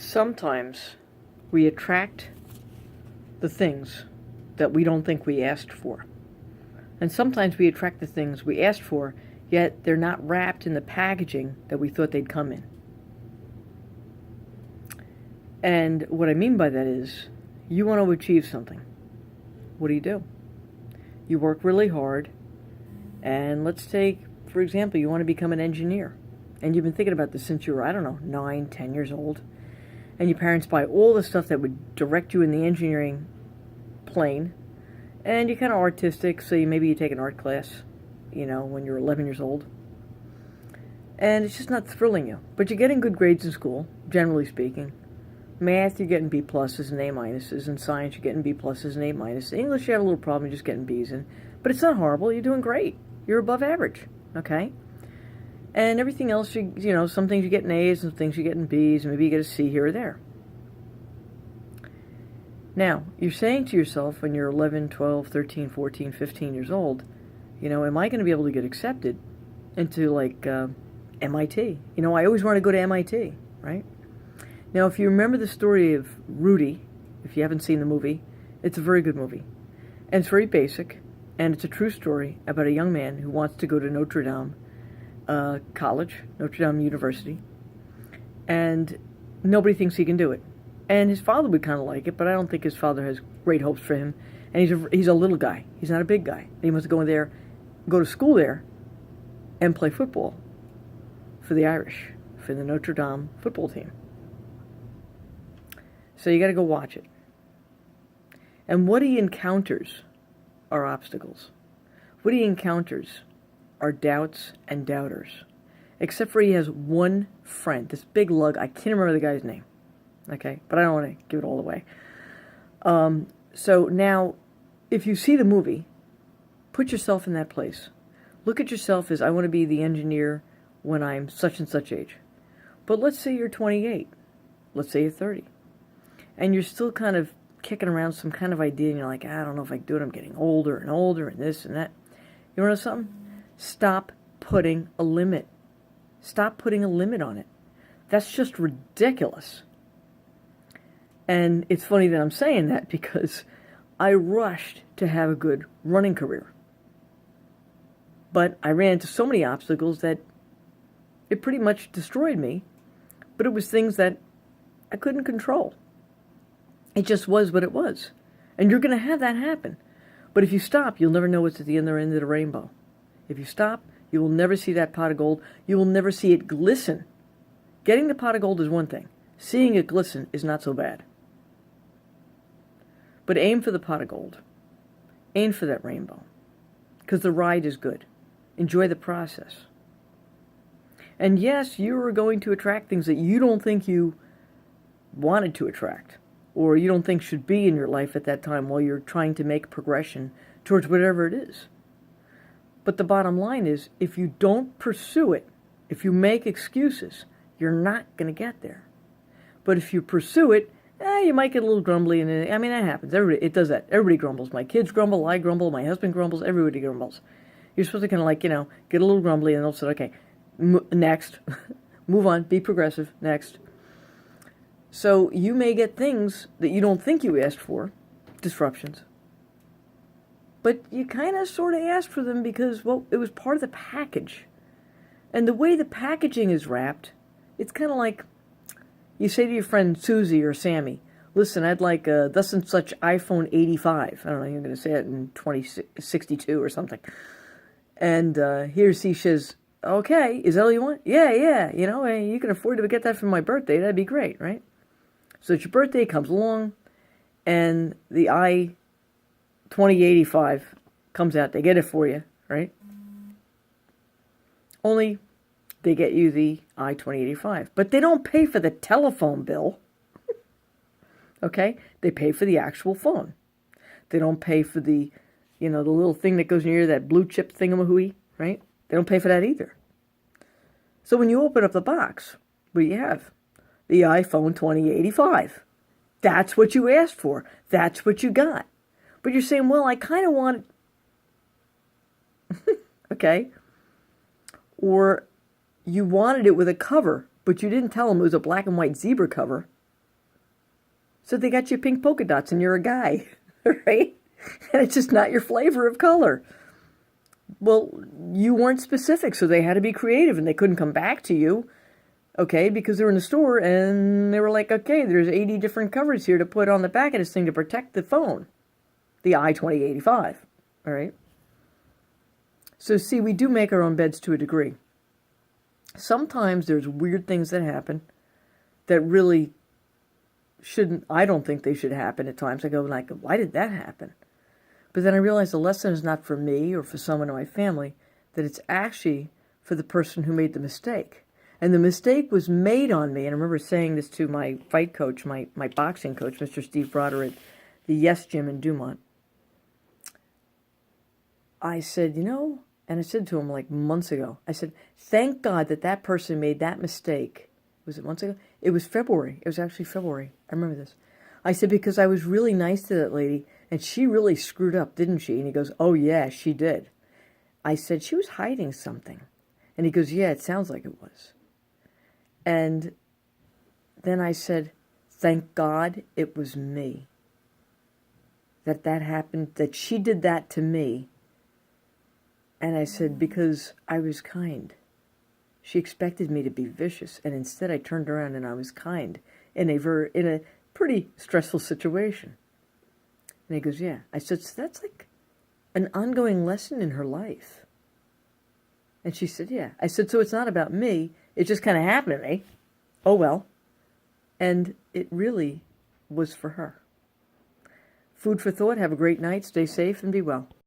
Sometimes we attract the things that we don't think we asked for. And sometimes we attract the things we asked for, yet they're not wrapped in the packaging that we thought they'd come in. And what I mean by that is, you want to achieve something. What do? You work really hard, and let's take, for example, you want to become an engineer. And you've been thinking about this since you were, 9, 10 years old. And your parents buy all the stuff that would direct you in the engineering plane. And you're kind of artistic, so maybe you take an art class, when you're 11 years old. And it's just not thrilling you. But you're getting good grades in school, generally speaking. Math, you're getting B pluses and A minuses. In science, you're getting B pluses and A minuses. English, you had a little problem, you're just getting B's in. But it's not horrible, you're doing great. You're above average, okay? And everything else, some things you get in A's, some things you get in B's, and maybe you get a C here or there. Now, you're saying to yourself when you're 11, 12, 13, 14, 15 years old, am I going to be able to get accepted into, MIT? I always want to go to MIT, right? Now, if you remember the story of Rudy, if you haven't seen the movie, it's a very good movie. And it's very basic, and it's a true story about a young man who wants to go to Notre Dame College, Notre Dame University, and nobody thinks he can do it. And his father would kind of like it, but I don't think his father has great hopes for him. And he's a little guy. He's not a big guy. And he wants to go to school there, and play football for the Irish, for the Notre Dame football team. So you got to go watch it. And what he encounters are obstacles. What he encounters are doubts and doubters. Except for he has one friend, this big lug. I can't remember the guy's name. Okay, but I don't want to give it all away. So now, if you see the movie, put yourself in that place. Look at yourself as, I want to be the engineer when I'm such and such age. But let's say you're 28. Let's say you're 30. And you're still kind of kicking around some kind of idea, and you're like, I don't know if I can do it. I'm getting older and older and this and that. You want to know something? Stop putting a limit. Stop putting a limit on it. That's just ridiculous. And it's funny that I'm saying that because I rushed to have a good running career. But I ran into so many obstacles that it pretty much destroyed me. But it was things that I couldn't control. It just was what it was. And you're going to have that happen. But if you stop, you'll never know what's at the other end of the rainbow. If you stop, you will never see that pot of gold. You will never see it glisten. Getting the pot of gold is one thing. Seeing it glisten is not so bad. But aim for the pot of gold. Aim for that rainbow. Because the ride is good. Enjoy the process. And yes, you are going to attract things that you don't think you wanted to attract, or you don't think should be in your life at that time while you're trying to make progression towards whatever it is. But the bottom line is, if you don't pursue it, if you make excuses, you're not going to get there. But if you pursue it, you might get a little grumbly, and that happens. It does that. Everybody grumbles. My kids grumble, I grumble, my husband grumbles, everybody grumbles. You're supposed to kind of get a little grumbly, and they'll say, okay, next, move on, be progressive, next. So you may get things that you don't think you asked for, disruptions. But you kind of sort of asked for them because, it was part of the package. And the way the packaging is wrapped, it's kind of like you say to your friend Susie or Sammy, listen, I'd like a thus and such iPhone 85. I don't know, you're going to say it in 2062 or something. And he or she says, okay, is that all you want? Yeah, you can afford to get that for my birthday. That'd be great, right? So it's your birthday, comes along, and the i2085 comes out. They get it for you, right? Only they get you the i2085. But they don't pay for the telephone bill. Okay? They pay for the actual phone. They don't pay for the little thing that goes in your ear, that blue chip thingamahooey, right? They don't pay for that either. So when you open up the box, what do you have? The iPhone 2085. That's what you asked for. That's what you got. But you're saying, well, I kind of want it. Okay? Or you wanted it with a cover, but you didn't tell them it was a black and white zebra cover. So they got you pink polka dots and you're a guy, right? And it's just not your flavor of color. Well, you weren't specific, so they had to be creative, and they couldn't come back to you, okay, because they were in the store and they were like, okay, there's 80 different covers here to put on the back of this thing to protect the phone, the i2085, all right? So see, we do make our own beds to a degree. Sometimes there's weird things that happen that really shouldn't, I don't think they should happen at times. I go like, why did that happen? But then I realize the lesson is not for me or for someone in my family, that it's actually for the person who made the mistake. And the mistake was made on me. And I remember saying this to my fight coach, my boxing coach, Mr. Steve Broder at the Yes Gym in Dumont. I said, and I said to him like months ago, I said, thank God that that person made that mistake. Was it months ago? It was February. It was actually February. I remember this. I said, because I was really nice to that lady, and she really screwed up, didn't she? And he goes, oh, yeah, she did. I said, she was hiding something. And he goes, yeah, it sounds like it was. And then I said, thank God it was me. That happened, that she did that to me. And I said, because I was kind. She expected me to be vicious, and instead I turned around and I was kind in a pretty stressful situation. And he goes, yeah. I said, so that's like an ongoing lesson in her life. And she said, yeah. I said, so it's not about me. It just kind of happened to me. Oh, well. And it really was for her. Food for thought. Have a great night. Stay safe and be well.